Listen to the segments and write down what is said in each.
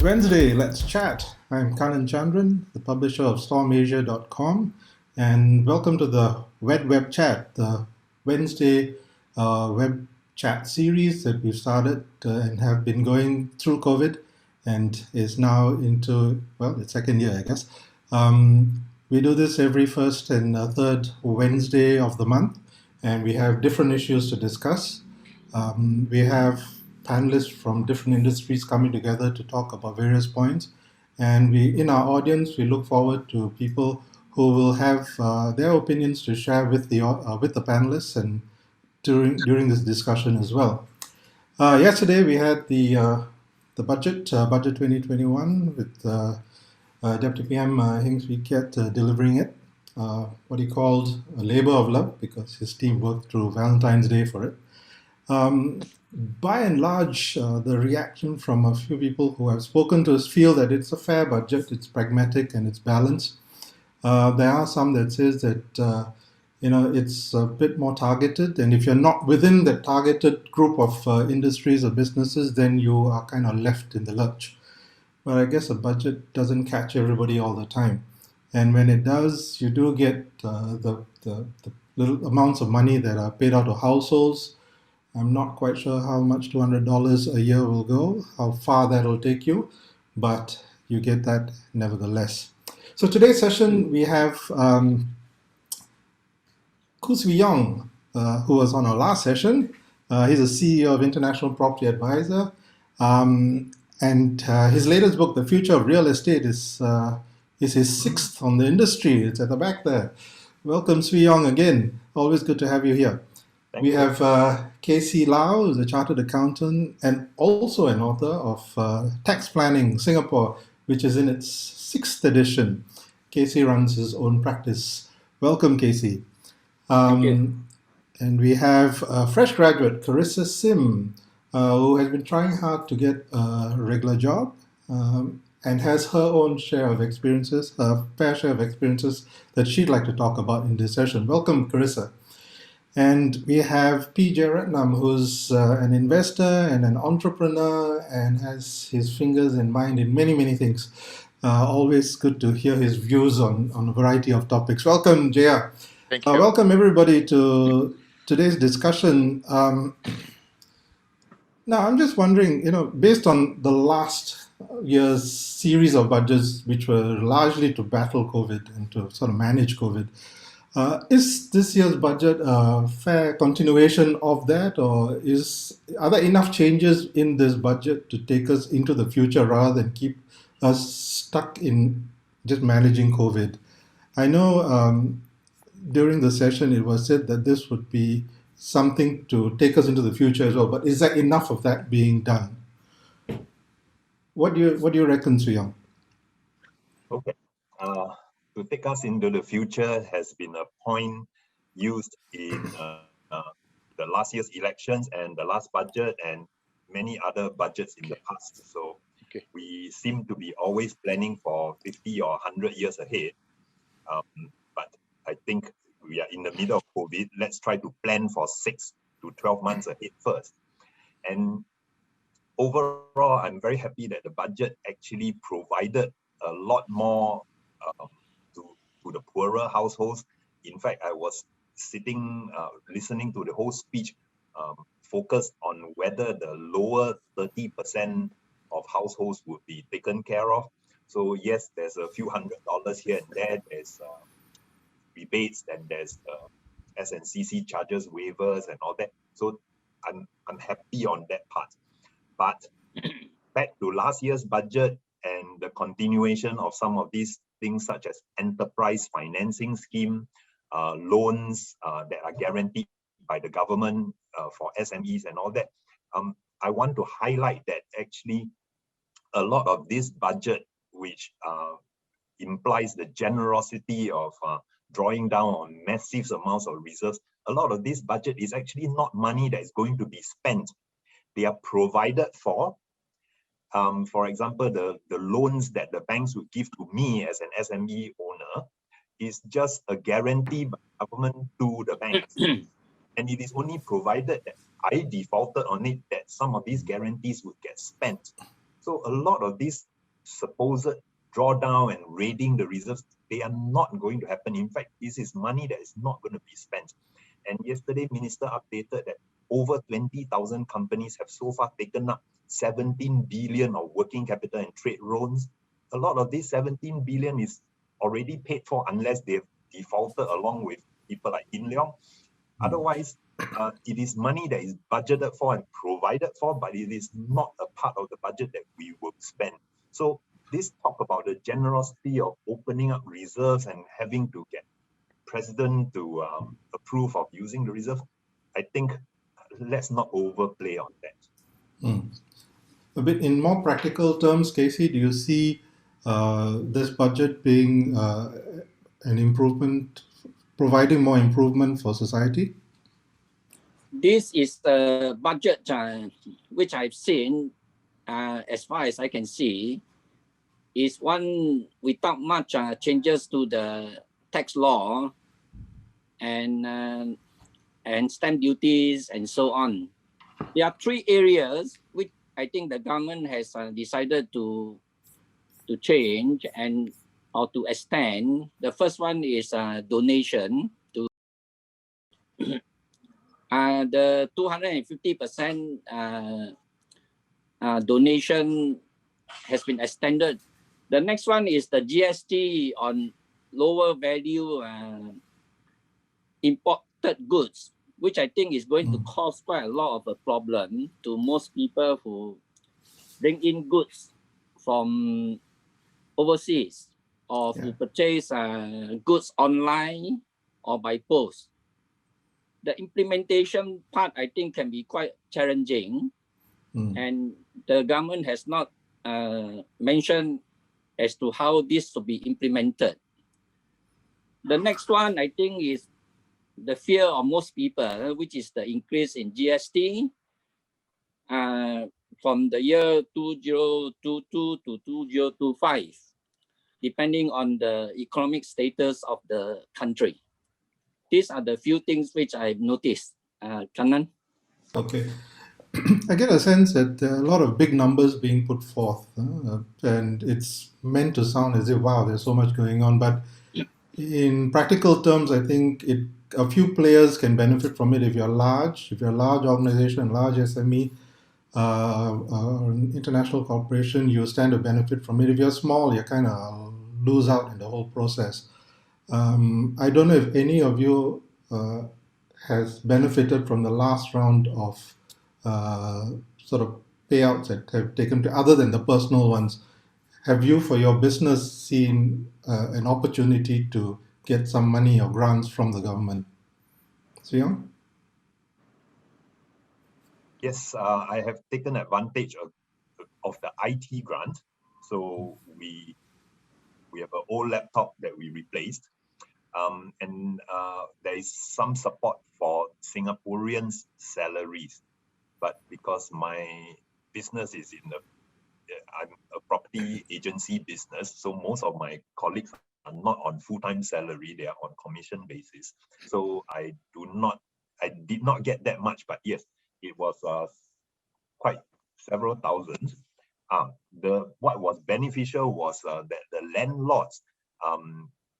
Wednesday, let's chat. I'm Kanan Chandran, the publisher of StormAsia.com, and welcome to the WED WEB CHAT, the Wednesday web chat series that we've started and have been going through COVID and is now into, well, its second year, I guess. We do this every first and third Wednesday of the month, and we have different issues to discuss. We have panelists from different industries coming together to talk about various points. And we, in our audience, we look forward to people who will have their opinions to share with the panelists and during this discussion as well. Yesterday we had the budget 2021 with Deputy PM Heng Keat delivering it. What he called a labor of love because his team worked through Valentine's Day for it. By and large, the reaction from a few people who have spoken to us feel that it's a fair budget, it's pragmatic and it's balanced. There are some that says that it's a bit more targeted, and if you're not within the targeted group of industries or businesses, then you are kind of left in the lurch. But I guess a budget doesn't catch everybody all the time, and when it does, you do get the little amounts of money that are paid out to households. I'm not quite sure how much $200 a year will go, how far that will take you, but you get that nevertheless. So today's session, we have Ku Swee Yong, who was on our last session. He's a CEO of International Property Advisor. And his latest book, The Future of Real Estate, is his sixth on the industry. It's at the back there. Welcome, Swee Yong, again. Always good to have you here. We have KC Lau, who's a chartered accountant and also an author of Tax Planning Singapore, which is in its sixth edition. KC runs his own practice. Welcome, KC. Thank you. And we have a fresh graduate, Carissa Sim, who has been trying hard to get a regular job and has her own share of experiences, a fair share of experiences that she'd like to talk about in this session. Welcome, Carissa. And we have P. Jeyaratnam, who's an investor and an entrepreneur and has his fingers and mind in many, many things. Always good to hear his views on a variety of topics. Welcome, Jaya. Thank you. Welcome, everybody, to today's discussion. Now, I'm just wondering, based on the last year's series of budgets, which were largely to battle COVID and to sort of manage COVID, is this year's budget a fair continuation of that, or are there enough changes in this budget to take us into the future rather than keep us stuck in just managing COVID? I know during the session it was said that this would be something to take us into the future as well, but is there enough of that being done? What do you reckon, Swee Yong? Okay. To take us into the future has been a point used in the last year's elections and the last budget and many other budgets in the past. So we seem to be always planning for 50 or 100 years ahead. But I think we are in the middle of COVID. Let's try to plan for 6 to 12 months ahead first. And overall, I'm very happy that the budget actually provided a lot more to the poorer households. In fact, I was sitting, listening to the whole speech, focused on whether the lower 30% of households would be taken care of. So yes, there's a few $100s here and there. There's rebates and there's SNCC charges, waivers and all that. So I'm happy on that part. But back to last year's budget and the continuation of some of these things such as enterprise financing scheme, loans that are guaranteed by the government for SMEs and all that. I want to highlight that actually a lot of this budget, which implies the generosity of drawing down on massive amounts of reserves, a lot of this budget is actually not money that is going to be spent. They are provided for. For example, the loans that the banks would give to me as an SME owner is just a guarantee by the government to the banks. And it is only provided that I defaulted on it that some of these guarantees would get spent. So a lot of this supposed drawdown and raiding the reserves, they are not going to happen. In fact, this is money that is not going to be spent. And yesterday, Minister updated that over 20,000 companies have so far taken up 17 billion of working capital and trade loans. A lot of this 17 billion is already paid for unless they've defaulted along with people like In Leong. Otherwise, it is money that is budgeted for and provided for, but it is not a part of the budget that we will spend. So this talk about the generosity of opening up reserves and having to get president to approve of using the reserve, I think let's not overplay on that. A bit in more practical terms, Casey, do you see this budget being an improvement, providing more improvement for society? This is the budget which I've seen, as far as I can see, is one without much changes to the tax law and stamp duties and so on. There are three areas which I think the government has decided to change or to extend. The first one is donation to the 250% donation has been extended. The next one is the GST on lower value imported goods, which I think is going to cause quite a lot of a problem to most people who bring in goods from overseas or who purchase goods online or by post. The implementation part, I think, can be quite challenging, and the government has not mentioned as to how this to be implemented. The next one, I think, is the fear of most people, which is the increase in GST from the year 2022 to 2025, depending on the economic status of the country. These are the few things which I've noticed. Kannan? Okay. I get a sense that there are a lot of big numbers being put forth, and it's meant to sound as if, wow, there's so much going on. But in practical terms, I think a few players can benefit from it. If you're large, if you're a large organization, large SME, international corporation, you stand to benefit from it. If you're small, you kind of lose out in the whole process. I don't know if any of you has benefited from the last round of sort of payouts that have taken place, other than the personal ones. Have you, for your business, seen an opportunity to get some money or grants from the government? Swee Yong? Yes, I have taken advantage of the IT grant. So we have an old laptop that we replaced. And there is some support for Singaporeans' salaries. But because my business is I'm a property agency business, so most of my colleagues are not on full-time salary, they are on commission basis. So I did not get that much, but yes, it was quite several thousands. What was beneficial was that the landlords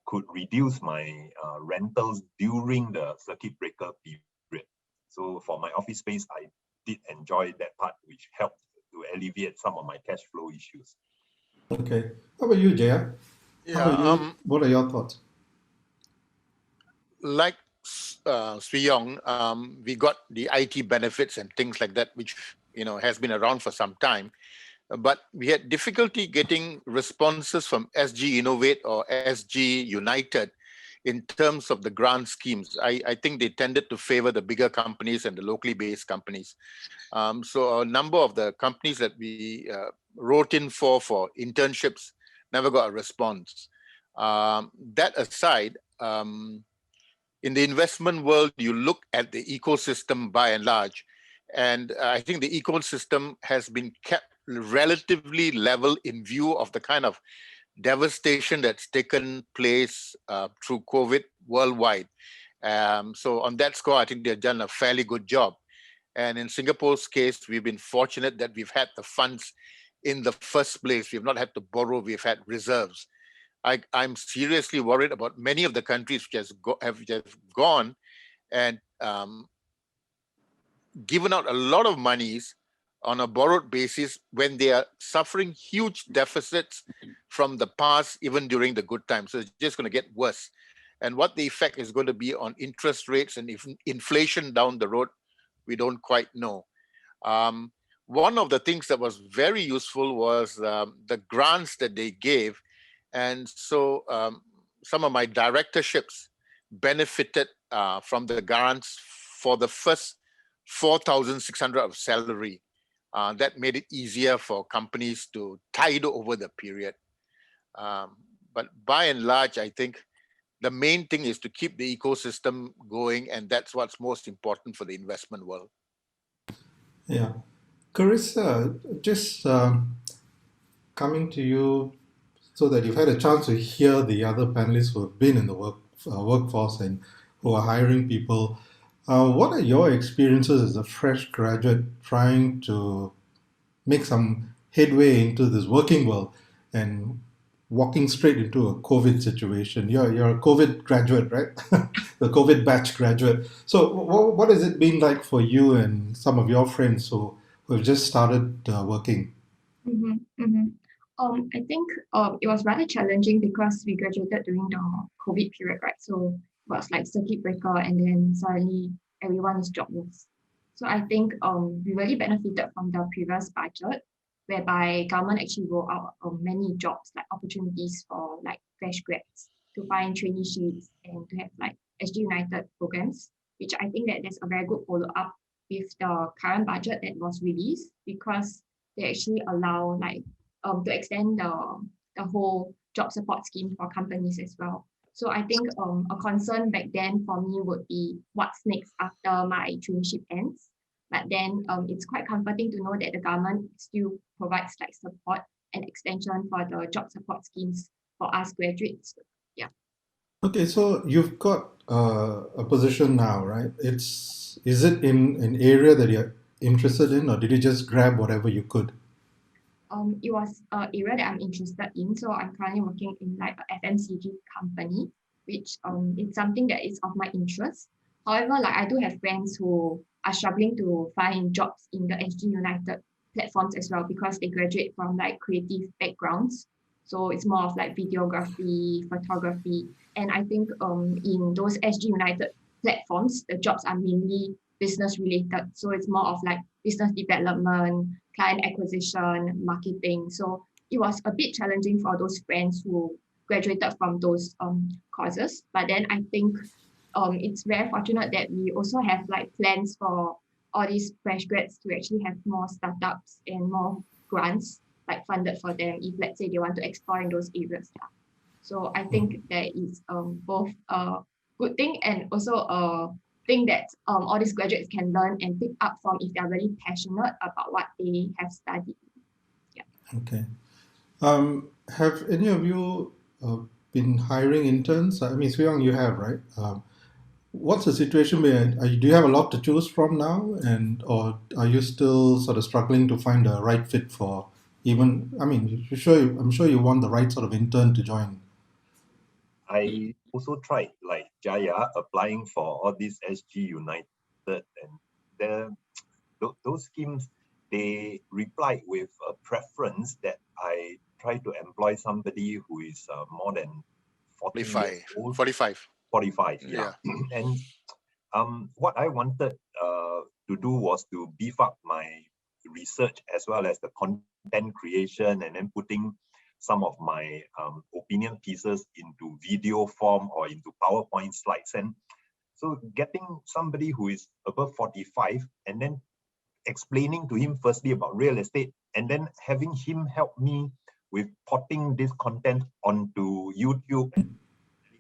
could reduce my rentals during the circuit breaker period. So for my office space, I did enjoy that part, which helped to alleviate some of my cash flow issues. Okay. How about you, Jaya? What are your thoughts? Like Swee Yong, we got the IT benefits and things like that, which has been around for some time. But we had difficulty getting responses from SG Innovate or SG United in terms of the grant schemes. I think they tended to favor the bigger companies and the locally based companies. So a number of the companies that we wrote in for internships never got a response. That aside, in the investment world, you look at the ecosystem by and large, and I think the ecosystem has been kept relatively level in view of the kind of devastation that's taken place through COVID worldwide. So on that score, I think they've done a fairly good job. And in Singapore's case, we've been fortunate that we've had the funds in the first place. We've not had to borrow, we've had reserves. I'm seriously worried about many of the countries which have gone and given out a lot of monies on a borrowed basis when they are suffering huge deficits from the past, even during the good times. So it's just going to get worse. And what the effect is going to be on interest rates and inflation down the road, we don't quite know. One of the things that was very useful was the grants that they gave. And so some of my directorships benefited from the grants for the first 4,600 of salary. That made it easier for companies to tide over the period. But by and large, I think the main thing is to keep the ecosystem going, and that's what's most important for the investment world. Yeah. Carissa, just coming to you so that you've had a chance to hear the other panelists who have been in the workforce and who are hiring people. What are your experiences as a fresh graduate trying to make some headway into this working world and walking straight into a COVID situation? You're a COVID graduate, right? The COVID batch graduate. So what has it been like for you and some of your friends who have just started working? Mm-hmm, mm-hmm. I think it was rather challenging because we graduated during the COVID period, right? So it was like circuit breaker, and then suddenly everyone is jobless. So I think we really benefited from the previous budget, whereby government actually rolled out many jobs, like opportunities for like fresh grads to find traineeships and to have like SG United programs, which I think that there's a very good follow up with the current budget that was released, because they actually allow like to extend the whole job support scheme for companies as well. So I think a concern back then for me would be what's next after my traineeship ends. But then it's quite comforting to know that the government still provides like support and extension for the job support schemes for us graduates. Yeah. Okay, so you've got a position now, right? Is it in an area that you're interested in, or did you just grab whatever you could? It was an area that I'm interested in. So I'm currently working in like a FMCG company, which it's something that is of my interest. However, like I do have friends who are struggling to find jobs in the SG United platforms as well, because they graduate from like creative backgrounds. So it's more of like videography, photography. And I think in those SG United platforms, the jobs are mainly business related. So it's more of like business development, client acquisition, marketing. So it was a bit challenging for those friends who graduated from those courses. But then I think it's very fortunate that we also have like plans for all these fresh grads to actually have more startups and more grants like funded for them if let's say they want to explore in those areas. So I think that is both a good thing and also a thing that all these graduates can learn and pick up from if they're really passionate about what they have studied. Yeah. Okay. Have any of you been hiring interns? I mean, Swee Yong, you have, right? What's the situation where do you have a lot to choose from now, or are you still sort of struggling to find the right fit for even? I mean, I'm sure you want the right sort of intern to join. I also tried, like Jaya, applying for all these SG United, and those schemes, they replied with a preference that I try to employ somebody who is more than 40 years old. 45, yeah. And what I wanted to do was to beef up my research as well as the content creation, and then putting some of my opinion pieces into video form or into PowerPoint slides. And so getting somebody who is above 45 and then explaining to him firstly about real estate, and then having him help me with potting this content onto YouTube and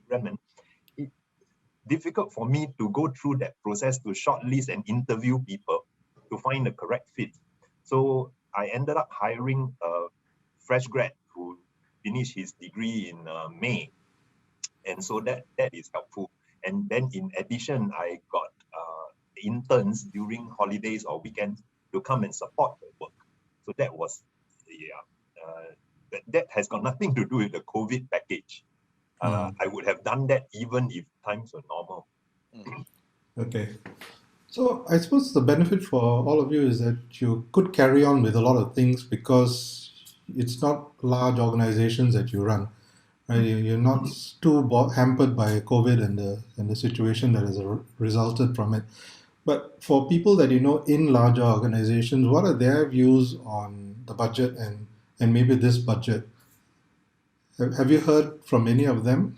Telegram. And it's difficult for me to go through that process to shortlist and interview people to find the correct fit. So I ended up hiring a fresh grad who finished his degree in May. And so that is helpful. And then in addition, I got interns during holidays or weekends to come and support the work. So that was that has got nothing to do with the COVID package. I would have done that even if times were normal. Okay. So I suppose the benefit for all of you is that you could carry on with a lot of things because it's not large organizations that you run. Right? You're not too hampered by COVID and the situation that has resulted from it. But for people that you know in larger organizations, what are their views on the budget and maybe this budget? Have you heard from any of them?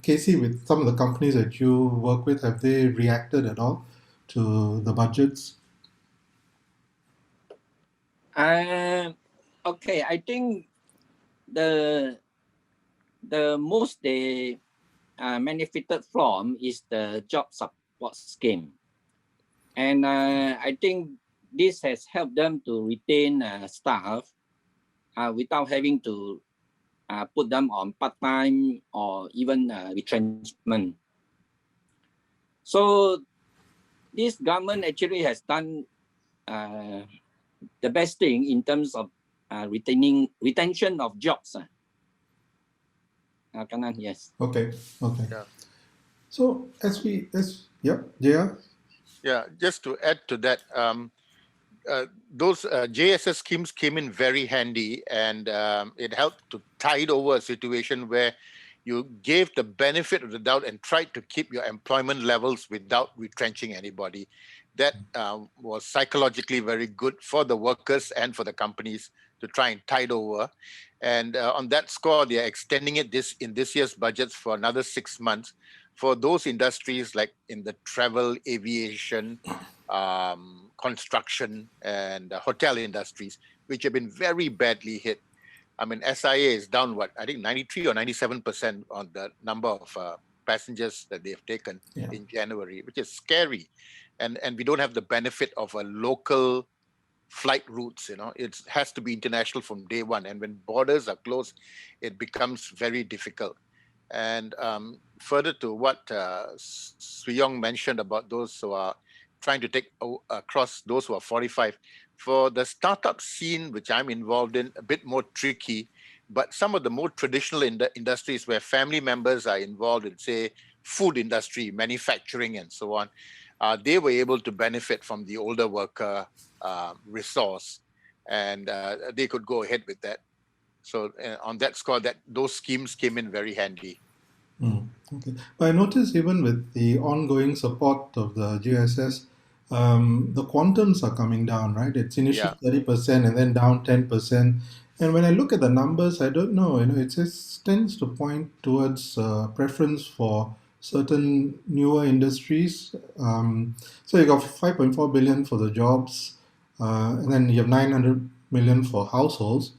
Casey, with some of the companies that you work with, have they reacted at all to the budgets? Okay, I think the most they benefited from is the job support scheme, and I think this has helped them to retain staff without having to put them on part-time or even retrenchment. So this government actually has done the best thing in terms of retention of jobs. Kanan, yes. Okay. Yeah. So Jaya. Yeah, just to add to that, those JSS schemes came in very handy, and it helped to tide over a situation where you gave the benefit of the doubt and tried to keep your employment levels without retrenching anybody. That was psychologically very good for the workers and for the companies to try and tide over. And on that score, they are extending it in this year's budgets for another 6 months for those industries like in the travel, aviation, construction, and hotel industries, which have been very badly hit. I mean, SIA is down, I think 93 or 97% on the number of passengers that they've taken in January, which is scary. And we don't have the benefit of a local flight routes. It has to be international from day one. And when borders are closed, it becomes very difficult. And further to what Swee Yong mentioned about those who are trying to take across those who are 45, for the startup scene, which I'm involved in, a bit more tricky, but some of the more traditional industries where family members are involved in, say, food industry, manufacturing, and so on, they were able to benefit from the older worker resource, and they could go ahead with that. So on that score, those schemes came in very handy. Okay. But I noticed even with the ongoing support of the GSS, the quantums are coming down, right? It's initially 30% and then down 10%. And when I look at the numbers, I don't know, it just tends to point towards preference for certain newer industries. So you got 5.4 billion for the jobs, and then you have 900 million for households.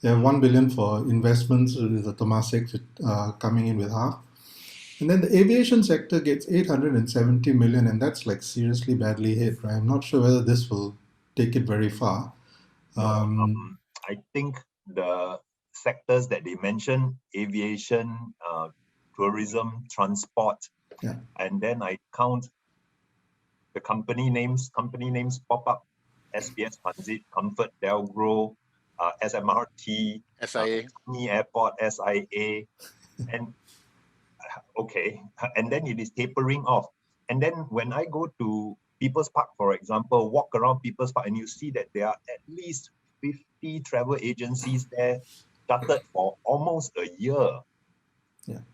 You have 1 billion for investments, the Temasek coming in with half. And then the aviation sector gets 870 million, and that's like seriously badly hit, right? I'm not sure whether this will take it very far. I think the sectors that they mentioned, aviation, tourism, transport, and then I count the company names pop up: SBS Transit, Comfort, Delgro, SMRT, SIA, Sydney Airport, SIA, and okay, and then it is tapering off. And then when I go to People's Park, for example, walk around People's Park, and you see that there are at least 50 travel agencies there, started for almost a year.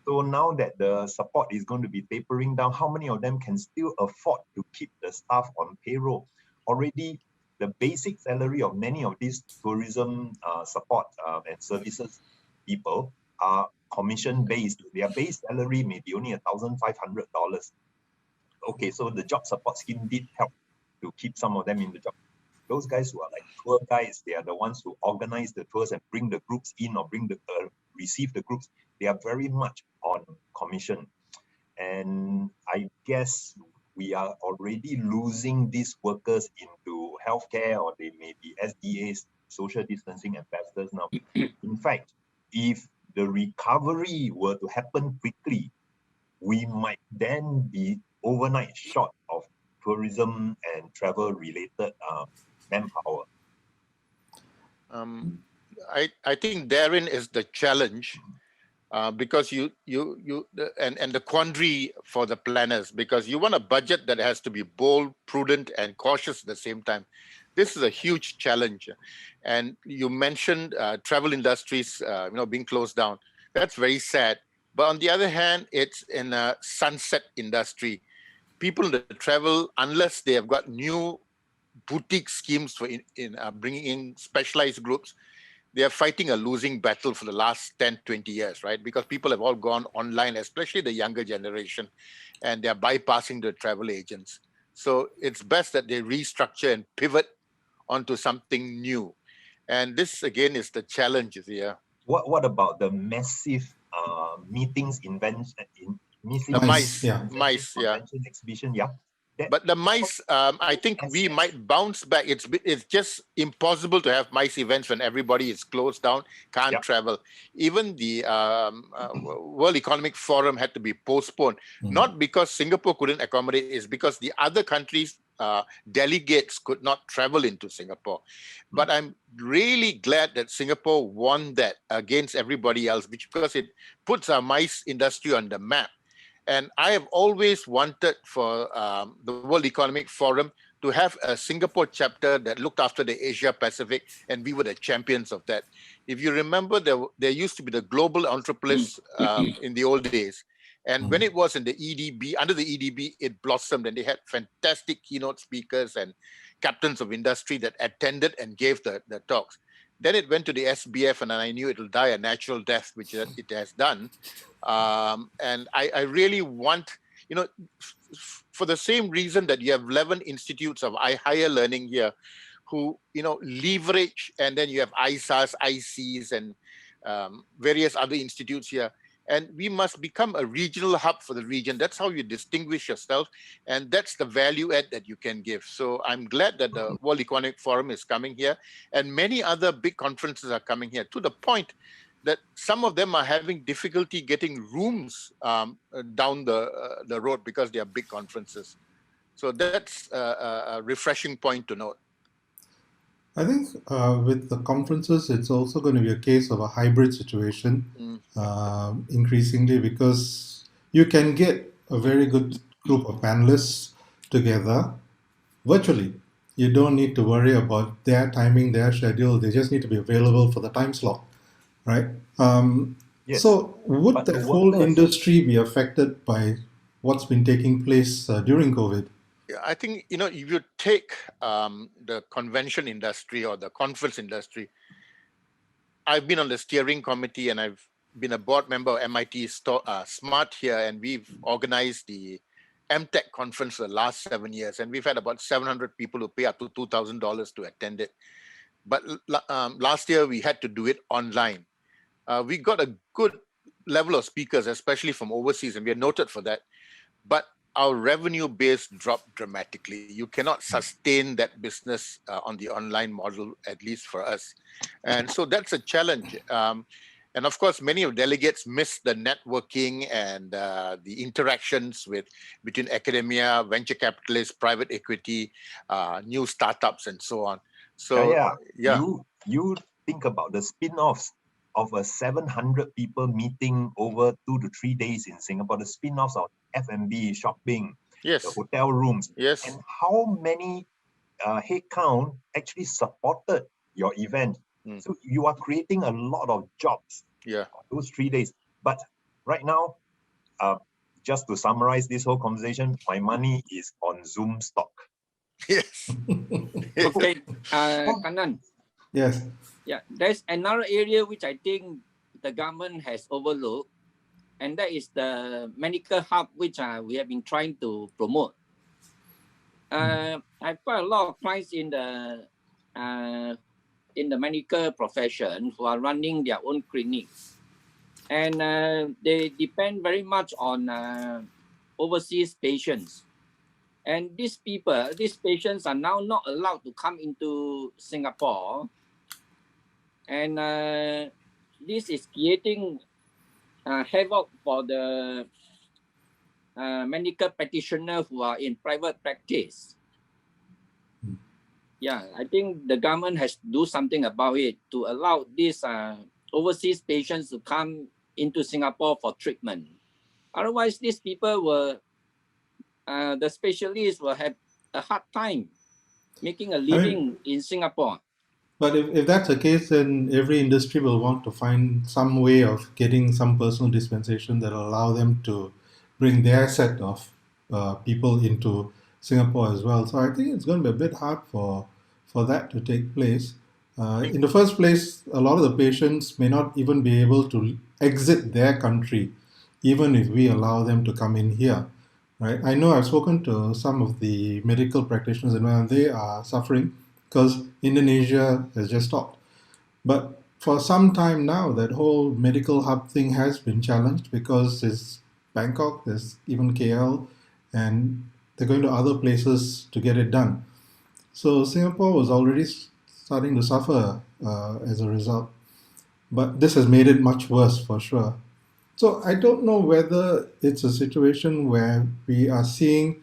So now that the support is going to be tapering down, how many of them can still afford to keep the staff on payroll? Already, the basic salary of many of these tourism support and services people are commission-based. Their base salary may be only $1,500. Okay, so the job support scheme did help to keep some of them in the job. Those guys who are like tour guides, they are the ones who organize the tours and bring the groups in or receive the groups. They are very much on commission. And I guess we are already losing these workers into healthcare, or they may be SDAs, social distancing ambassadors now. In fact, if the recovery were to happen quickly, we might then be overnight short of tourism and travel related manpower. I think therein is the challenge, because and the quandary for the planners, because you want a budget that has to be bold, prudent, and cautious at the same time. This is a huge challenge. And you mentioned travel industries, being closed down. That's very sad. But on the other hand, it's in a sunset industry. People that travel, unless they have got new boutique schemes for bringing in specialized groups, they are fighting a losing battle for the last 10, 20 years, right? Because people have all gone online, especially the younger generation, and they're bypassing the travel agents. So it's best that they restructure and pivot onto something new. And this, again, is the challenge here. What about the massive meetings, MICE, convention, exhibition, But the MICE, I think we might bounce back. It's just impossible to have MICE events when everybody is closed down, can't travel. Even the World Economic Forum had to be postponed, not because Singapore couldn't accommodate, it's because the other countries' delegates could not travel into Singapore. But I'm really glad that Singapore won that against everybody else, because it puts our MICE industry on the map. And I have always wanted for the World Economic Forum to have a Singapore chapter that looked after the Asia Pacific, and we were the champions of that. If you remember, there used to be the Global Entrepreneurs in the old days. And when it was in the EDB, under the EDB, it blossomed, and they had fantastic keynote speakers and captains of industry that attended and gave the talks. Then it went to the SBF, and I knew it will die a natural death, which it has done. And I really want, for the same reason that you have 11 institutes of higher learning here who, leverage, and then you have ISAs, ICs, and various other institutes here. And we must become a regional hub for the region. That's how you distinguish yourself. And that's the value add that you can give. So I'm glad that the World Economic Forum is coming here. And many other big conferences are coming here, to the point that some of them are having difficulty getting rooms down the road because they are big conferences. So that's a refreshing point to note. I think with the conferences, it's also going to be a case of a hybrid situation increasingly, because you can get a very good group of panelists together virtually. You don't need to worry about their timing, their schedule. They just need to be available for the time slot, right? Yes. So would the whole industry be affected by what's been taking place during COVID? I think, if you take the convention industry or the conference industry, I've been on the steering committee, and I've been a board member of MIT Smart here, and we've organized the MTech conference for the last 7 years, and we've had about 700 people who pay up to $2,000 to attend it. But last year we had to do it online. We got a good level of speakers, especially from overseas, and we are noted for that. But our revenue base dropped dramatically. You cannot sustain that business on the online model, at least for us. And so that's a challenge. And of course, many of delegates miss the networking and the interactions between academia, venture capitalists, private equity, new startups, and so on. So you think about the spin-offs of a 700 people meeting over 2 to 3 days in Singapore, the spin-offs of F&B, shopping, the hotel rooms, and how many headcount actually supported your event. So you are creating a lot of jobs those 3 days. But right now, just to summarize this whole conversation, my money is on Zoom stock. Yes. Okay, Kanan. Yes. Yeah, there's another area which I think the government has overlooked, and that is the medical hub, which we have been trying to promote. I've got a lot of clients in the medical profession who are running their own clinics, and they depend very much on overseas patients. And these patients are now not allowed to come into Singapore. And this is creating havoc for the medical practitioners who are in private practice. Yeah, I think the government has to do something about it to allow these overseas patients to come into Singapore for treatment. Otherwise, these people the specialists will have a hard time making a I mean, living in Singapore. but if that's the case, then every industry will want to find some way of getting some personal dispensation that will allow them to bring their set of people into Singapore as well. So I think it's going to be a bit hard for that to take place. In the first place, a lot of the patients may not even be able to exit their country, even if we allow them to come in here. Right? I know I've spoken to some of the medical practitioners and they are suffering because Indonesia has just stopped. But for some time now, that whole medical hub thing has been challenged because there's Bangkok, there's even KL, and they're going to other places to get it done. So Singapore was already starting to suffer as a result. But this has made it much worse for sure. So I don't know whether it's a situation where we are seeing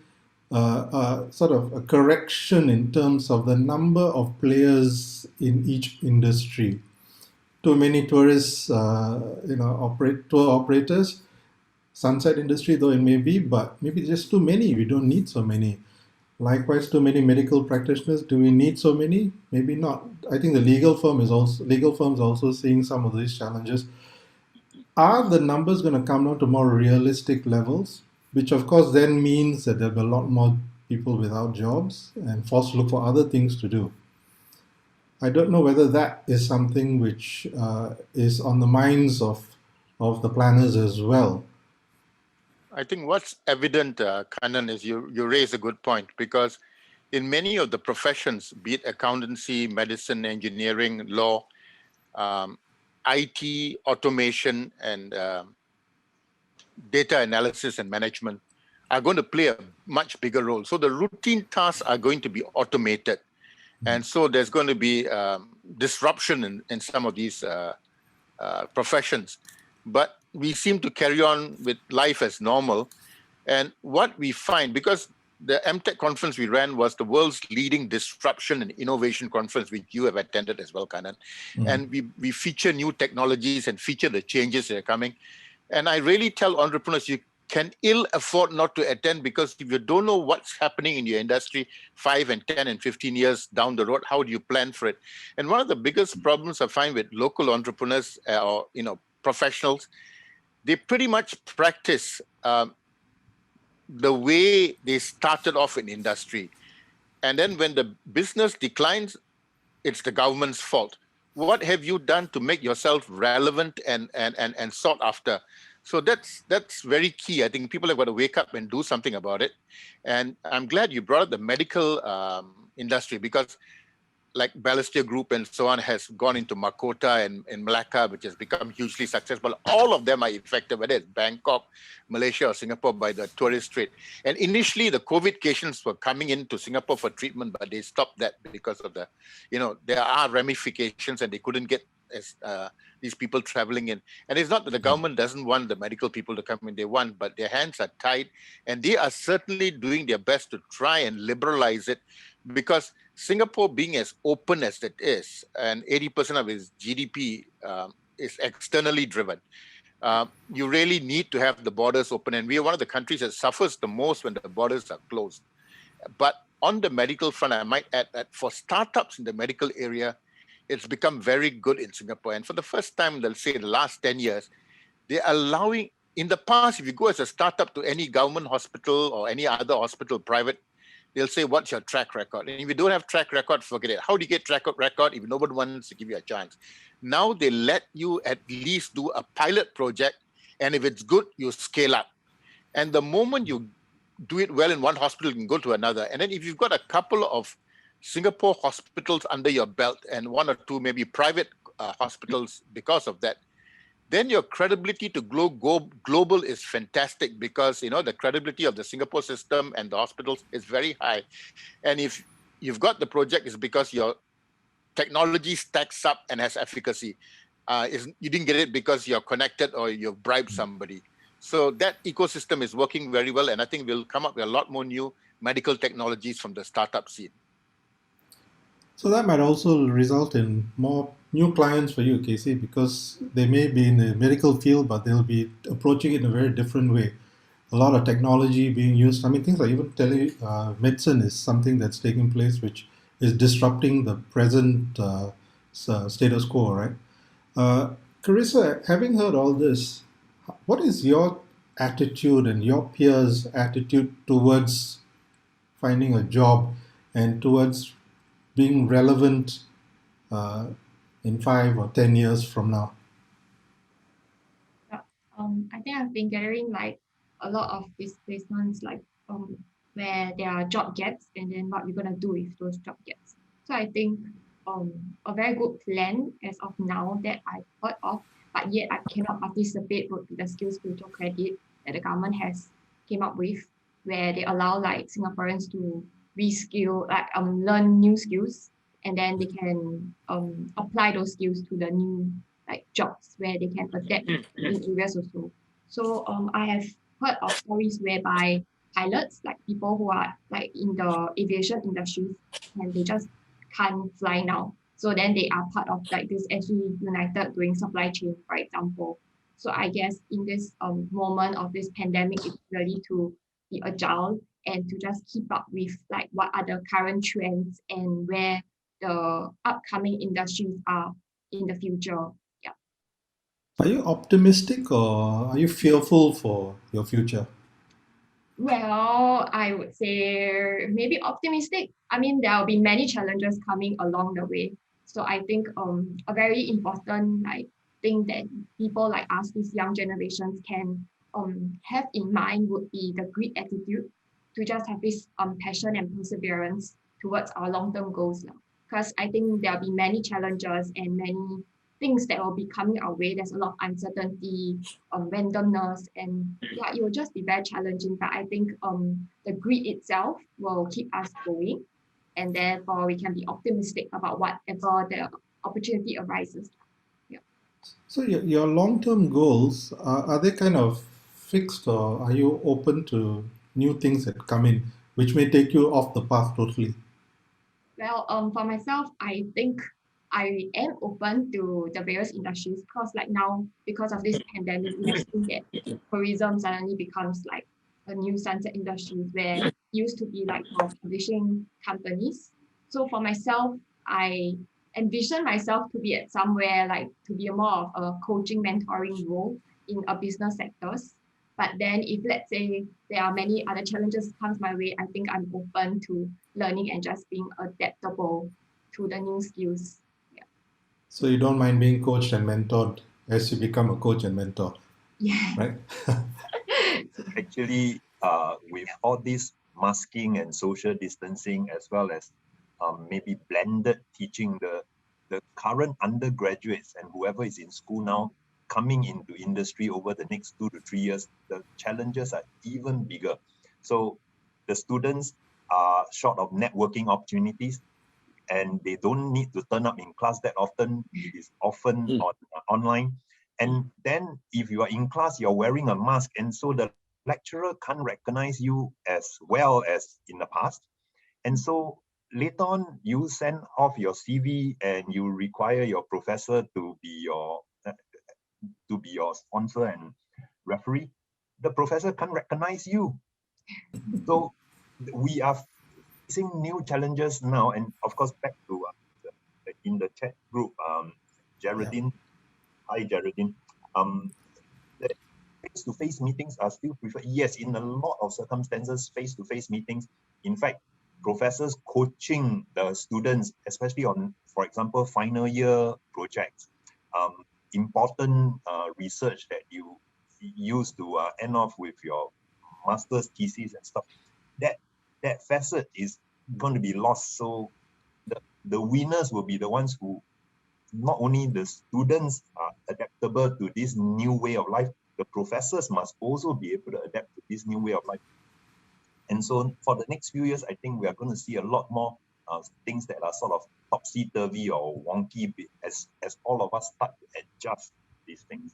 sort of a correction in terms of the number of players in each industry. Too many tourists, tour operators, sunset industry though it may be, but maybe just too many. We don't need so many. Likewise, too many medical practitioners. Do we need so many? Maybe not. I think the legal firms are also seeing some of these challenges. Are the numbers going to come down to more realistic levels? Which, of course, then means that there'll be a lot more people without jobs and forced to look for other things to do. I don't know whether that is something which is on the minds of the planners as well. I think what's evident, Kannan, is you raise a good point, because in many of the professions, be it accountancy, medicine, engineering, law, IT, automation, and data analysis and management are going to play a much bigger role. So the routine tasks are going to be automated. And so there's going to be disruption in some of these professions. But we seem to carry on with life as normal. And what we find, because the MTech conference we ran was the world's leading disruption and innovation conference, which you have attended as well, Kannan. And we feature new technologies and feature the changes that are coming. And I really tell entrepreneurs, you can ill afford not to attend, because if you don't know what's happening in your industry 5 and 10 and 15 years down the road, how do you plan for it? And one of the biggest problems I find with local entrepreneurs or professionals, they pretty much practice the way they started off in industry. And then when the business declines, it's the government's fault. What have you done to make yourself relevant and sought after? So that's very key. I think people have got to wake up and do something about it. And I'm glad you brought up the medical industry, because like Balestier Group and so on has gone into Makota and Malacca, which has become hugely successful. All of them are affected, whether it's Bangkok, Malaysia, or Singapore, by the tourist trade. And initially, the COVID patients were coming into Singapore for treatment, but they stopped that because of the, there are ramifications, and they couldn't get these people traveling in. And it's not that the government doesn't want the medical people to come in, they want, but their hands are tied, and they are certainly doing their best to try and liberalize it, because Singapore, being as open as it is, and 80% of its GDP is externally driven, you really need to have the borders open. And we are one of the countries that suffers the most when the borders are closed. But on the medical front, I might add that for startups in the medical area, it's become very good in Singapore. And for the first time, let's say in the last 10 years, they're allowing, in the past, if you go as a startup to any government hospital or any other hospital, private, they'll say, what's your track record? And if you don't have track record, forget it. How do you get track record if nobody wants to give you a chance? Now they let you at least do a pilot project, and if it's good, you scale up. And the moment you do it well in one hospital, you can go to another. And then if you've got a couple of Singapore hospitals under your belt and one or two maybe private hospitals because of that, then your credibility to go global is fantastic, because the credibility of the Singapore system and the hospitals is very high. And if you've got the project, it's because your technology stacks up and has efficacy. You didn't get it because you're connected or you've bribed somebody. So that ecosystem is working very well, and I think we'll come up with a lot more new medical technologies from the startup scene. So that might also result in more new clients for you, Casey, because they may be in the medical field, but they'll be approaching it in a very different way. A lot of technology being used. I mean, things like even medicine is something that's taking place, which is disrupting the present status quo, right? Uh, Carissa, having heard all this, what is your attitude and your peers' attitude towards finding a job and towards being relevant uh, in 5 or 10 years from now? Yeah. I think I've been gathering like a lot of these placements, like where there are job gaps, and then what we're gonna do with those job gaps. So I think a very good plan as of now that I've heard of, but yet I cannot participate would be the skills future credit that the government has came up with, where they allow like Singaporeans to reskill, like learn new skills, and then they can apply those skills to the new like jobs where they can adapt in areas also. So I have heard of stories whereby pilots, like people who are like in the aviation industry, and they just can't fly now. So then they are part of like this SG United doing supply chain, for example. So I guess in this moment of this pandemic, it's really to be agile and to just keep up with like what are the current trends and where the upcoming industries are in the future. Yeah. Are you optimistic or are you fearful for your future? Well, I would say maybe optimistic. I mean, there will be many challenges coming along the way. So I think a very important like thing that people like us, these young generations, can have in mind would be the grit attitude to just have this passion and perseverance towards our long-term goals now. Because I think there'll be many challenges and many things that will be coming our way. There's a lot of uncertainty, randomness, and yeah, it will just be very challenging. But I think the grit itself will keep us going, and therefore we can be optimistic about whatever the opportunity arises. Yeah. So your long-term goals, are they kind of fixed or are you open to new things that come in, which may take you off the path totally? Well, for myself, I think I am open to the various industries because like now, because of this pandemic, we have seen that tourism suddenly becomes like a new sunset industry where it used to be like for publishing companies. So for myself, I envision myself to be at somewhere like to be a more of a coaching mentoring role in a business sectors. But then if let's say there are many other challenges comes my way, I think I'm open to learning and just being adaptable to the new skills. Yeah. So you don't mind being coached and mentored as you become a coach and mentor, Yeah. right? Actually, with all this masking and social distancing, as well as maybe blended teaching, the current undergraduates and whoever is in school now coming into industry over the next 2 to 3 years, the challenges are even bigger. So the students are short of networking opportunities, and they don't need to turn up in class that often. It is often online. And then if you are in class, you're wearing a mask, and so the lecturer can't recognize you as well as in the past. And so later on, you send off your CV and you require your professor to be your sponsor and referee. The professor can't recognize you. So we are facing new challenges now. And of course, back to in the chat group, Jeyaratnam, hi Jeyaratnam, the face-to-face meetings are still preferred. Yes, in a lot of circumstances, face-to-face meetings. In fact, professors coaching the students, especially on, for example, final year projects, important research that you use to end off with your master's thesis and stuff. That facet is going to be lost. So the winners will be the ones who, not only the students are adaptable to this new way of life, the professors must also be able to adapt to this new way of life. And so for the next few years, I think we are going to see a lot more things that are sort of topsy-turvy or wonky as all of us start to adjust these things.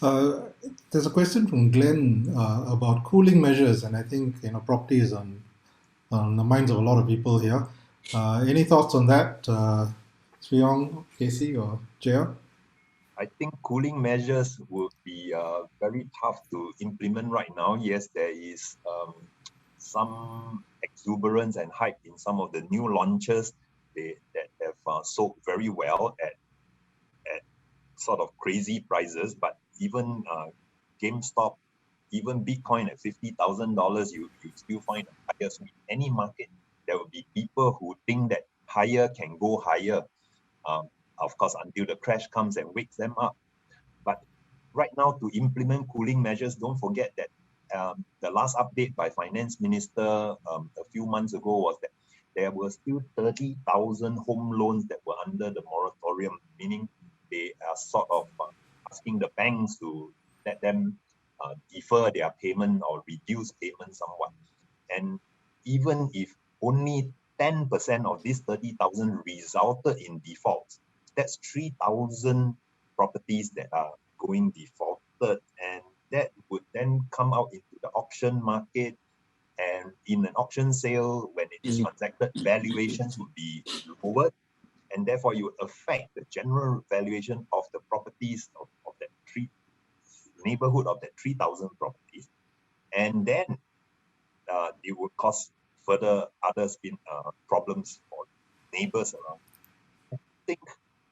There's a question from Glenn about cooling measures, and I think property is on the minds of a lot of people here. Any thoughts on that, Swee Yong, Casey, or Jaya? I think cooling measures would be very tough to implement right now. Yes, there is some exuberance and hype in some of the new launches that have sold very well at sort of crazy prices. But even GameStop, even Bitcoin at $50,000, you still find a higher. So in any market, there will be people who think that higher can go higher. Of course, until the crash comes and wakes them up. But right now, to implement cooling measures, don't forget that the last update by Finance Minister a few months ago was that there were still 30,000 home loans that were under the moratorium, meaning they are sort of asking the banks to let them defer their payment or reduce payment somewhat. And even if only 10% of these 30,000 resulted in defaults, that's 3,000 properties that are going defaulted, and that would then come out into the auction market. And in an auction sale, when it is transacted, valuations would be lowered, and therefore you would affect the general valuation of the properties of that neighborhood of that 3,000 properties. And then it would cause further other problems for neighbors around. I think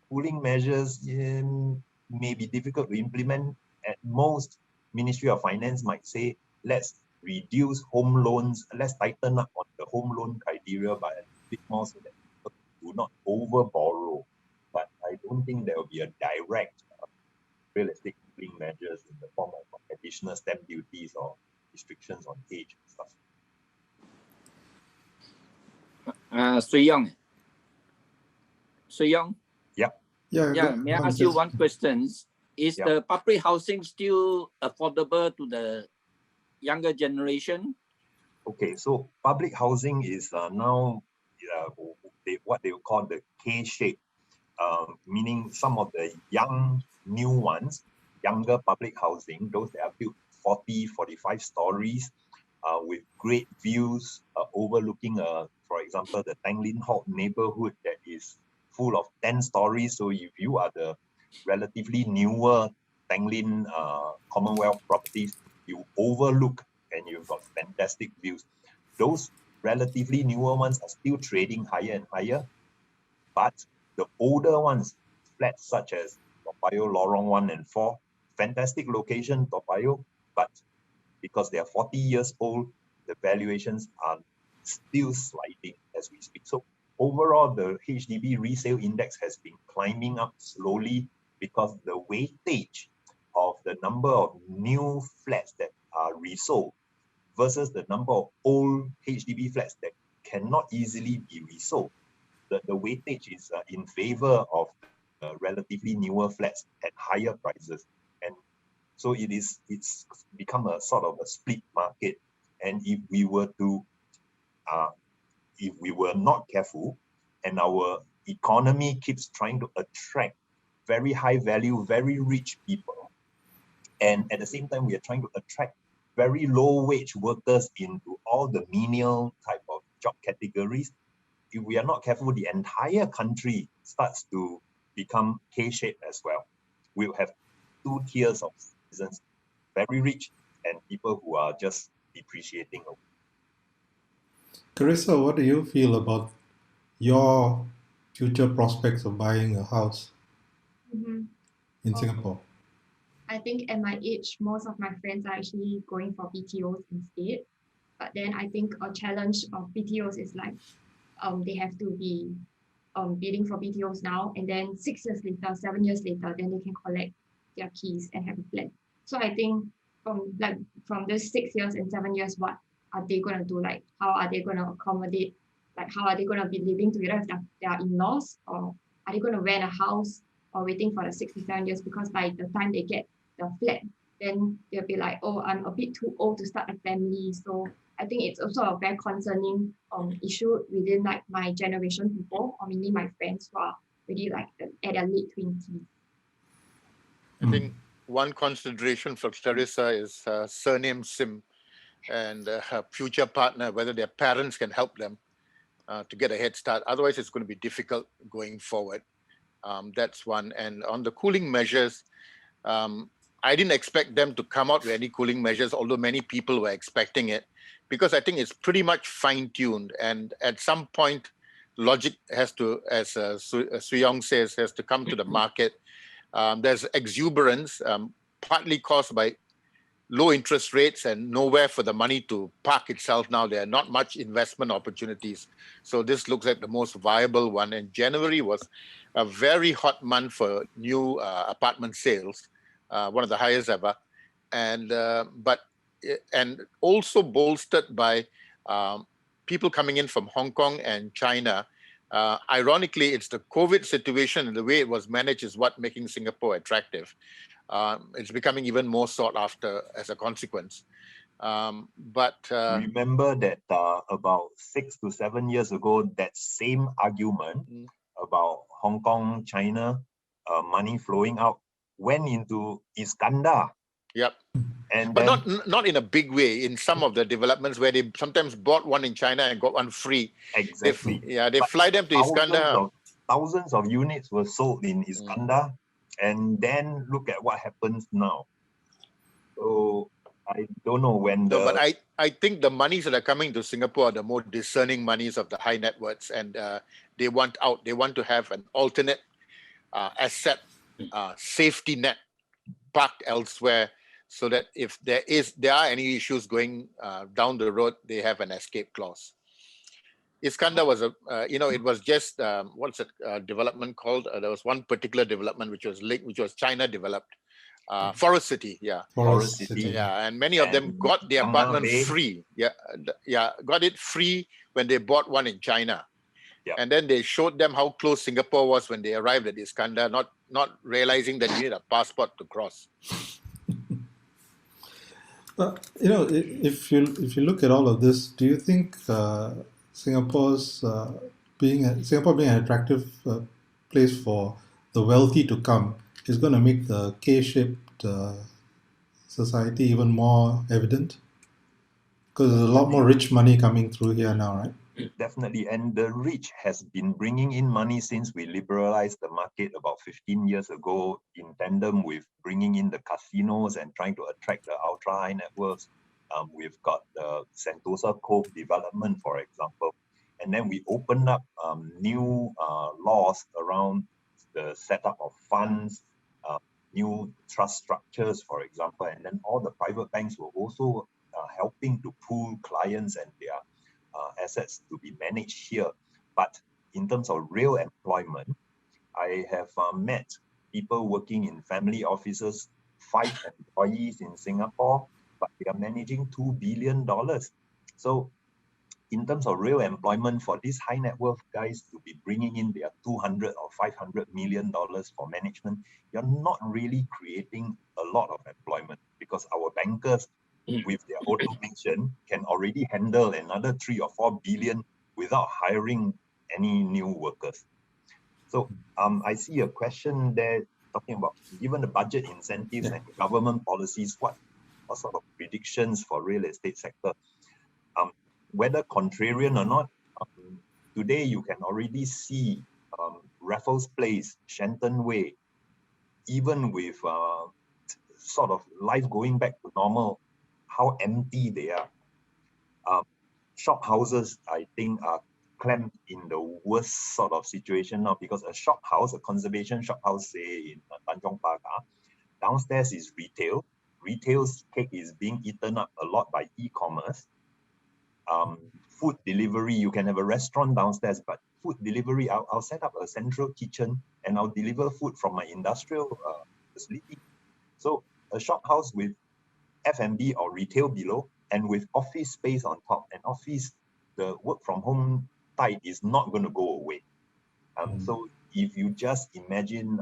cooling measures may be difficult to implement. At most, Ministry of Finance might say, let's reduce home loans, let's tighten up on the home loan criteria by a bit more so that people do not over borrow. But I don't think there will be a direct real estate cooling measures in the form of additional stamp duties or restrictions on age and stuff. Swee Yong. Swee Yong? Yeah, May I ask you one question? Is the public housing still affordable to the younger generation? Okay, so public housing is now what they call the K-shape, meaning some of the young, new ones, younger public housing, those that are built 40, 45 stories with great views overlooking, for example, the Tanglin Halt neighborhood that is full of 10 stories. So if you are the relatively newer Tanglin Commonwealth properties, you overlook and you've got fantastic views. Those relatively newer ones are still trading higher and higher, but the older ones, flats such as Toa Payoh, Lorong 1 and 4, fantastic location, Toa Payoh, but because they are 40 years old, the valuations are still sliding as we speak. So overall, the HDB resale index has been climbing up slowly because the weightage of the number of new flats that are resold versus the number of old HDB flats that cannot easily be resold. The weightage is in favor of relatively newer flats at higher prices. And so it's become a sort of a split market. And if we were not careful, and our economy keeps trying to attract very high value, very rich people, and at the same time we are trying to attract very low wage workers into all the menial type of job categories, if we are not careful, the entire country starts to become K-shaped as well. We'll have two tiers of citizens, very rich and people who are just depreciating. Carissa, what do you feel about your future prospects of buying a house in Singapore? I think at my age, most of my friends are actually going for BTOs instead. But then I think a challenge of BTOs is like they have to be bidding for BTOs now, and then 6 years later, 7 years later, then they can collect their keys and have a flat. So I think from this 6 years and 7 years, what are they going to do? Like, how are they going to accommodate? Like, how are they going to be living together with their in-laws? Or are they going to rent a house or waiting for the 6 to 7 years? Because by the time they get the flat, then they'll be like, oh, I'm a bit too old to start a family. So I think it's also a very concerning issue within like my generation people, or mainly my friends who are really like at their late 20s. I think one consideration for Carissa is surname Sim and her future partner, whether their parents can help them. to get a head start. Otherwise, it's going to be difficult going forward. That's one. And on the cooling measures, I didn't expect them to come out with any cooling measures, although many people were expecting it, because I think it's pretty much fine-tuned. And at some point, logic has to, as Swee Yong says, has to come to the market. There's exuberance, partly caused by low interest rates and nowhere for the money to park itself now. There are not much investment opportunities. So this looks like the most viable one. And January was a very hot month for new apartment sales, one of the highest ever. And also bolstered by people coming in from Hong Kong and China. Ironically, it's the COVID situation and the way it was managed is what making Singapore attractive. It's becoming even more sought after as a consequence. Remember that about 6 to 7 years ago, that same argument about Hong Kong, China, money flowing out went into Iskandar. Yep. And but then, not in a big way. In some of the developments where they sometimes bought one in China and got one free. exactly. They fly them to Iskandar. Thousands of units were sold in Iskandar. And then look at what happens now. So I don't know when but I think the monies that are coming to Singapore are the more discerning monies of the high net worths, and they want out. They want to have an alternate asset safety net parked elsewhere, so that if there are any issues going down the road, they have an escape clause. Iskandar was it was just what's it development called? There was one particular development which was China developed, Forest City, Forest City, and many of them got the apartment free, got it free when they bought one in China, and then they showed them how close Singapore was when they arrived at Iskandar, not realizing that you need a passport to cross. If you look at all of this, do you think Singapore being an attractive place for the wealthy to come is going to make the K-shaped society even more evident? Because there's a lot more rich money coming through here now, right? Definitely. And the rich has been bringing in money since we liberalized the market about 15 years ago, in tandem with bringing in the casinos and trying to attract the ultra high net worths. We've got the Sentosa Cove development, for example. And then we opened up new laws around the setup of funds, new trust structures, for example. And then all the private banks were also helping to pool clients and their assets to be managed here. But in terms of real employment, I have met people working in family offices, 5 employees in Singapore, but they are managing $2 billion. So in terms of real employment for these high net worth guys to be bringing in their 200 or 500 million dollars for management, you're not really creating a lot of employment, because our bankers with their automation can already handle another 3 or 4 billion without hiring any new workers. So I see a question there talking about, given the budget incentives and government policies, what sort of predictions for real estate sector? Whether contrarian or not, today you can already see Raffles Place, Shenton Way, even with sort of life going back to normal, how empty they are. Shop houses, I think, are clamped in the worst sort of situation now, because a shop house, a conservation shop house, say in Tanjong Pagar, downstairs is retail. Retail's cake is being eaten up a lot by e-commerce. Food delivery, you can have a restaurant downstairs, but food delivery, I'll set up a central kitchen and I'll deliver food from my industrial facility. So a shop house with F&B or retail below, and with office space on top, and office, the work from home tide is not going to go away. So if you just imagine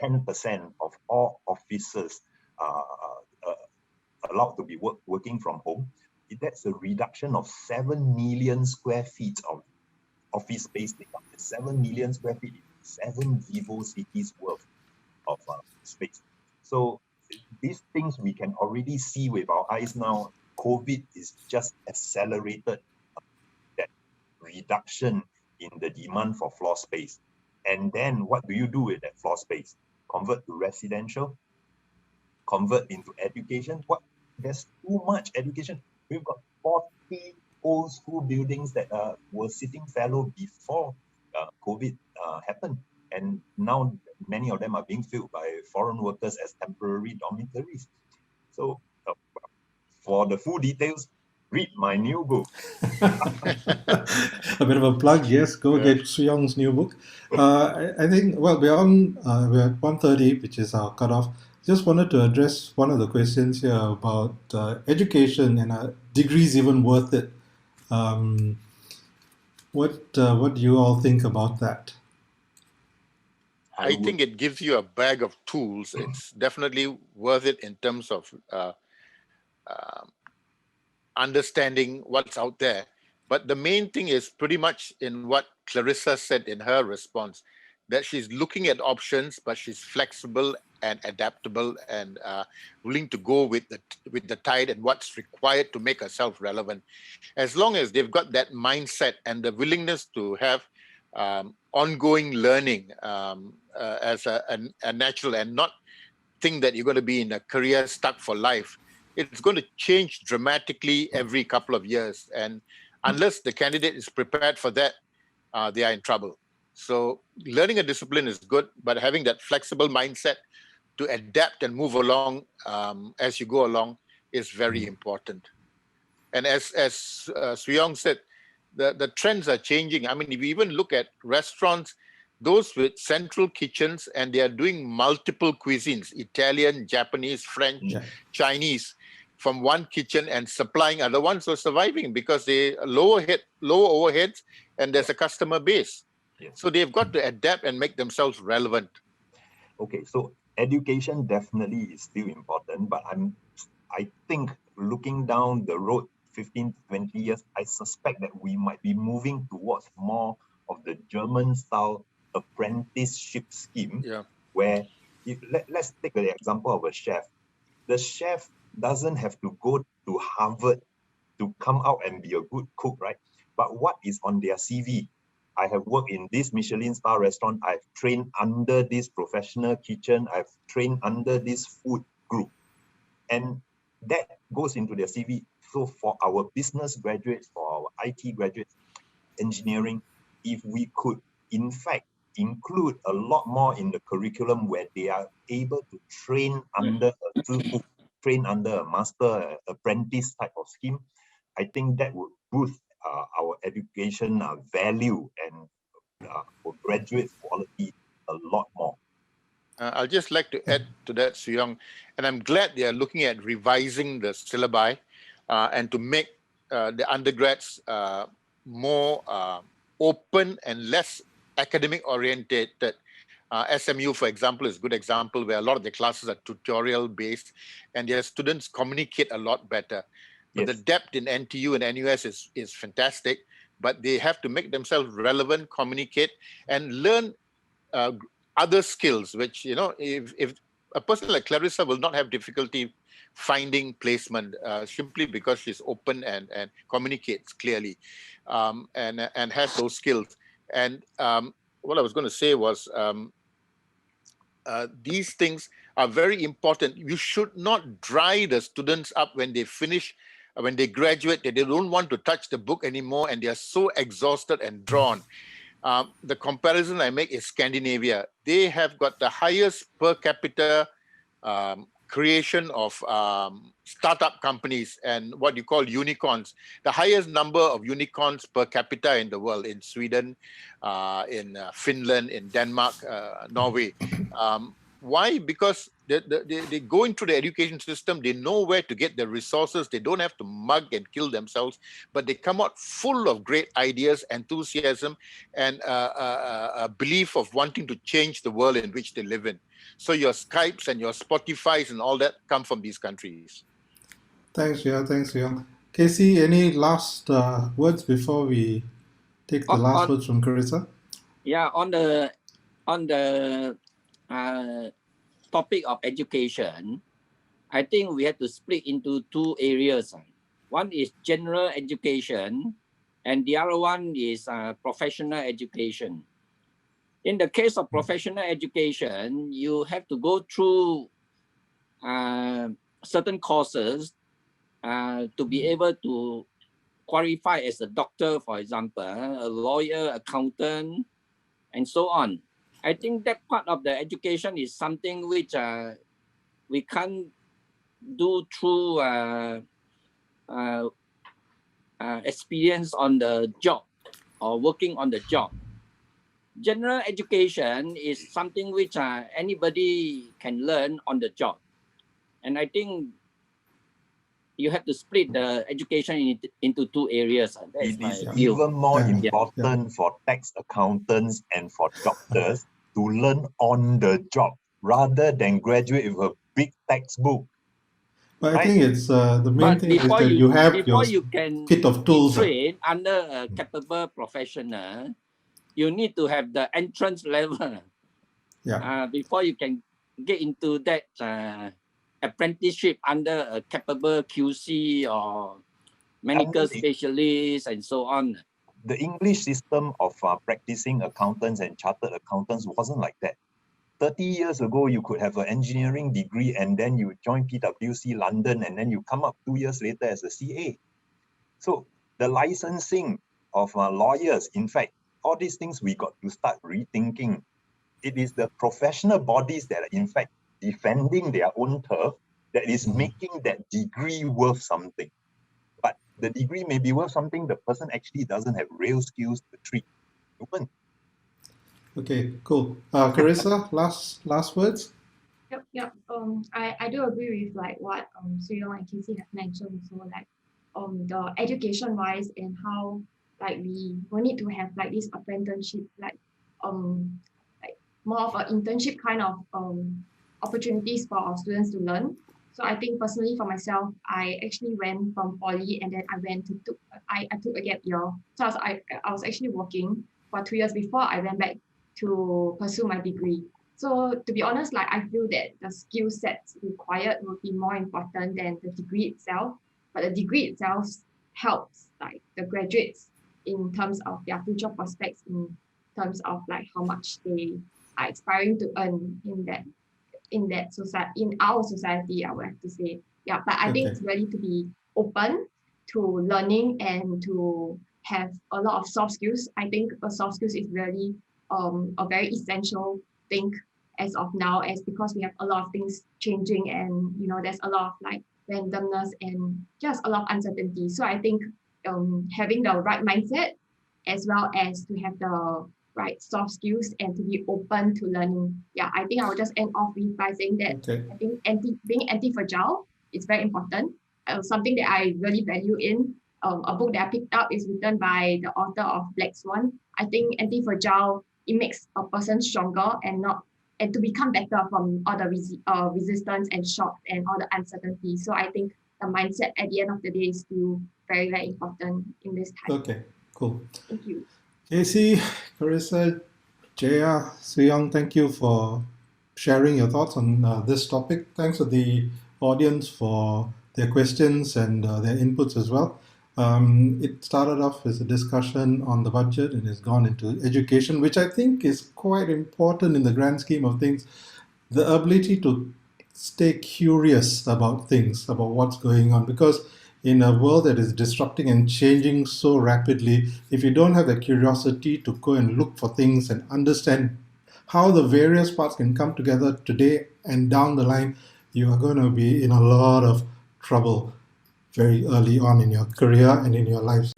10% of all offices allowed to be working from home, that's a reduction of 7 million square feet of office space. 7 million square feet, 7 Vivo cities worth of space. So these things we can already see with our eyes now. COVID is just accelerated that reduction in the demand for floor space. And then what do you do with that floor space? Convert to residential, convert into education. There's too much education. We've got 40 old school buildings that were sitting fallow before COVID happened. And now many of them are being filled by foreign workers as temporary dormitories. So for the full details, read my new book. A bit of a plug, yes. Go get Ku Swee Yong's new book. I think, well, we're at 1:30, which is our cutoff. Just wanted to address one of the questions here about education and degrees even worth it. What do you all think about that? I think it gives you a bag of tools. It's definitely worth it in terms of understanding what's out there. But the main thing is pretty much in what Carissa said in her response, that she's looking at options, but she's flexible and adaptable and willing to go with the tide and what's required to make herself relevant. As long as they've got that mindset and the willingness to have ongoing learning as a natural, and not think that you're going to be in a career stuck for life. It's going to change dramatically every couple of years. And unless the candidate is prepared for that, they are in trouble. So learning a discipline is good, but having that flexible mindset to adapt and move along as you go along is very important. And as Swee Yong said, the trends are changing. I mean, if you even look at restaurants, those with central kitchens, and they are doing multiple cuisines, Italian, Japanese, French, Chinese, from one kitchen and supplying other ones, so surviving because they lower overheads and there's a customer base. Yes. So they've got to adapt and make themselves relevant. Okay, so education definitely is still important, but I think looking down the road 15 to 20 years, I suspect that we might be moving towards more of the German style apprenticeship scheme, where let's take the example of a chef. The chef doesn't have to go to Harvard to come out and be a good cook, right? But what is on their CV? I have worked in this Michelin star restaurant. I've trained under this professional kitchen. I've trained under this food group. And that goes into their CV. So for our business graduates, for our IT graduates, engineering, if we could, in fact, include a lot more in the curriculum where they are able to train under a zifu, train under a master apprentice type of scheme, I think that would boost our education value and for graduate quality a lot more. I'll just like to add to that, Swee Yong, and I'm glad they are looking at revising the syllabi and to make the undergrads more open and less academic oriented. SMU, for example, is a good example where a lot of the classes are tutorial based and their students communicate a lot better. But the depth in NTU and NUS is fantastic, but they have to make themselves relevant, communicate, and learn other skills, which, if a person like Carissa will not have difficulty finding placement simply because she's open and communicates clearly and has those skills. And what I was going to say was these things are very important. You should not dry the students up when they finish, when they graduate, they don't want to touch the book anymore and they are so exhausted and drawn. The comparison I make is Scandinavia. They have got the highest per capita creation of startup companies and what you call unicorns, the highest number of unicorns per capita in the world, in Sweden, in Finland, in Denmark, Norway. Why? Because they go into the education system, they know where to get the resources, they don't have to mug and kill themselves, but they come out full of great ideas, enthusiasm, and a belief of wanting to change the world in which they live in. So your Skypes and your Spotifys and all that come from these countries. Thanks, Young. Casey, any last words before we take the last words from Carissa? Yeah, on the topic of education, I think we have to split into two areas. One is general education, and the other one is professional education. In the case of professional education, you have to go through certain courses to be able to qualify as a doctor, for example, a lawyer, accountant, and so on. I think that part of the education is something which we can't do through experience on the job or working on the job. General education is something which anybody can learn on the job. And I think you have to split the education into two areas. It is even more important for tax accountants and for doctors to learn on the job rather than graduate with a big textbook. But I think it's the main thing is that you have your kit of tools. Trained under a capable professional, you need to have the entrance level. Before you can get into that apprenticeship under a capable QC or medical specialist and so on. The English system of practicing accountants and chartered accountants wasn't like that. 30 years ago, you could have an engineering degree and then you join PwC London and then you come up 2 years later as a CA. So the licensing of lawyers, in fact, all these things we got to start rethinking. It is the professional bodies that are in fact defending their own turf that is making that degree worth something. But the degree may be worth something, the person actually doesn't have real skills to treat human. Okay, cool. Carissa, last words? Yep. I do agree with like what Swee Yong and Casey have mentioned. So like the education wise and how like we will need to have like this apprenticeship, like more of an internship kind of opportunities for our students to learn. So I think personally for myself, I actually went from poly and then I took a gap year. So I was actually working for 2 years before I went back to pursue my degree. So to be honest, like I feel that the skill sets required will be more important than the degree itself. But the degree itself helps like the graduates in terms of their future prospects, in terms of like how much they are aspiring to earn in that society, in our society, I would have to say. Yeah, but I think it's really to be open to learning and to have a lot of soft skills. I think soft skills is really a very essential thing as of now, as because we have a lot of things changing and there's a lot of like randomness and just a lot of uncertainty. So I think having the right mindset as well as to have the right soft skills and to be open to learning. Yeah, I think I will just end off by saying that I think being anti-fragile is very important. Something that I really value in a book that I picked up is written by the author of Black Swan. I think anti-fragile, it makes a person stronger and to become better from all the resistance and shock and all the uncertainty. So I think the mindset at the end of the day is still very, very important in this time. Okay, cool. Thank you. Casey, Carissa, Jaya, Swee Yong, thank you for sharing your thoughts on this topic. Thanks to the audience for their questions and their inputs as well. It started off as a discussion on the budget and has gone into education, which I think is quite important in the grand scheme of things. The ability to stay curious about things, about what's going on, because in a world that is disrupting and changing so rapidly, if you don't have the curiosity to go and look for things and understand how the various parts can come together today and down the line, you are going to be in a lot of trouble very early on in your career and in your lives.